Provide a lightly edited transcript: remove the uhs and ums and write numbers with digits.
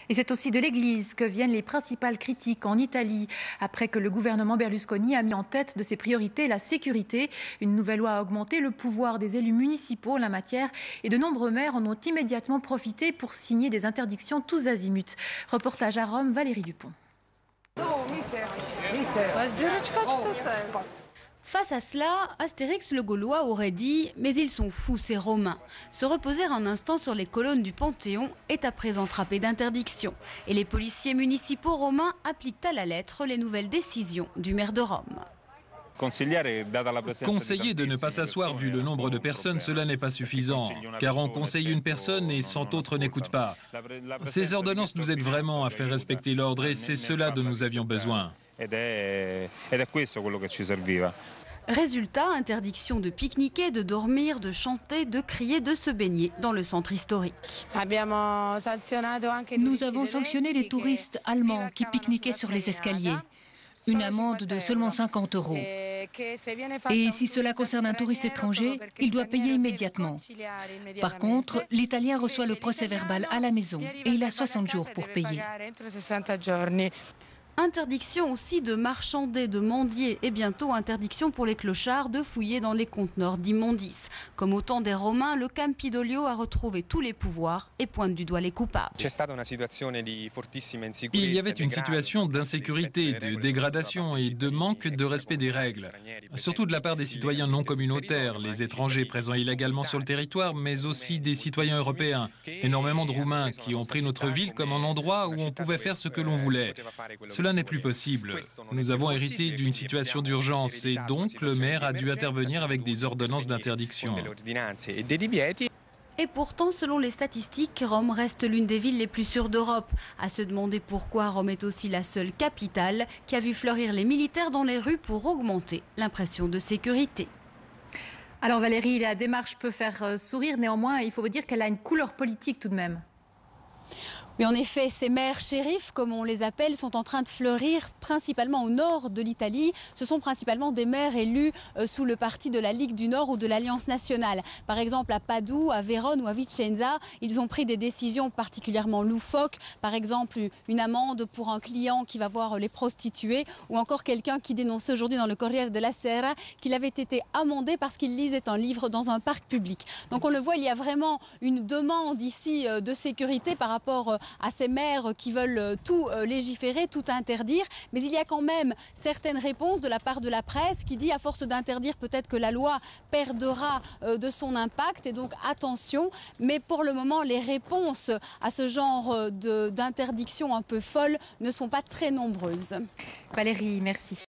Et c'est aussi de l'Église que viennent les principales critiques en Italie, après que le gouvernement Berlusconi a mis en tête de ses priorités la sécurité. Une nouvelle loi a augmenté le pouvoir des élus municipaux en la matière et de nombreux maires en ont immédiatement profité pour signer des interdictions tous azimuts. Reportage à Rome, Valérie Dupont. Face à cela, Astérix le Gaulois aurait dit « Mais ils sont fous ces Romains ». Se reposer un instant sur les colonnes du Panthéon est à présent frappé d'interdiction. Et les policiers municipaux romains appliquent à la lettre les nouvelles décisions du maire de Rome. Conseiller de ne pas s'asseoir vu le nombre de personnes, cela n'est pas suffisant, car on conseille une personne et 100 autres n'écoutent pas. Ces ordonnances nous aident vraiment à faire respecter l'ordre et c'est cela dont nous avions besoin. Résultat, interdiction de pique-niquer, de dormir, de chanter, de crier, de se baigner dans le centre historique. Nous avons sanctionné les touristes allemands qui pique-niquaient sur les escaliers. Une amende de seulement 50 €. Et si cela concerne un touriste étranger, il doit payer immédiatement. Par contre, l'Italien reçoit le procès-verbal à la maison et il a 60 jours pour payer. Interdiction aussi de marchander, de mendier et bientôt interdiction pour les clochards de fouiller dans les conteneurs d'immondices. Comme au temps des Romains, le Campidoglio a retrouvé tous les pouvoirs et pointe du doigt les coupables. Il y avait une situation d'insécurité, de dégradation et de manque de respect des règles, surtout de la part des citoyens non communautaires, les étrangers présents illégalement sur le territoire, mais aussi des citoyens européens. Énormément de Roumains qui ont pris notre ville comme un endroit où on pouvait faire ce que l'on voulait. Cela n'est plus possible. Nous avons hérité d'une situation d'urgence et donc le maire a dû intervenir avec des ordonnances d'interdiction. Et pourtant, selon les statistiques, Rome reste l'une des villes les plus sûres d'Europe. À se demander pourquoi Rome est aussi la seule capitale qui a vu fleurir les militaires dans les rues pour augmenter l'impression de sécurité. Alors Valérie, la démarche peut faire sourire, néanmoins il faut vous dire qu'elle a une couleur politique tout de même. Oui, en effet, ces maires shérifs, comme on les appelle, sont en train de fleurir principalement au nord de l'Italie. Ce sont principalement des maires élus sous le parti de la Ligue du Nord ou de l'Alliance nationale. Par exemple, à Padoue, à Vérone ou à Vicenza, ils ont pris des décisions particulièrement loufoques. Par exemple, une amende pour un client qui va voir les prostituées ou encore quelqu'un qui dénonçait aujourd'hui dans le Corriere della Sera qu'il avait été amendé parce qu'il lisait un livre dans un parc public. Donc on le voit, il y a vraiment une demande ici de sécurité par rapport à ces maires qui veulent tout légiférer, tout interdire. Mais il y a quand même certaines réponses de la part de la presse qui dit à force d'interdire, peut-être que la loi perdra de son impact. Et donc attention, mais pour le moment, les réponses à ce genre d'interdiction un peu folle ne sont pas très nombreuses. Valérie, merci.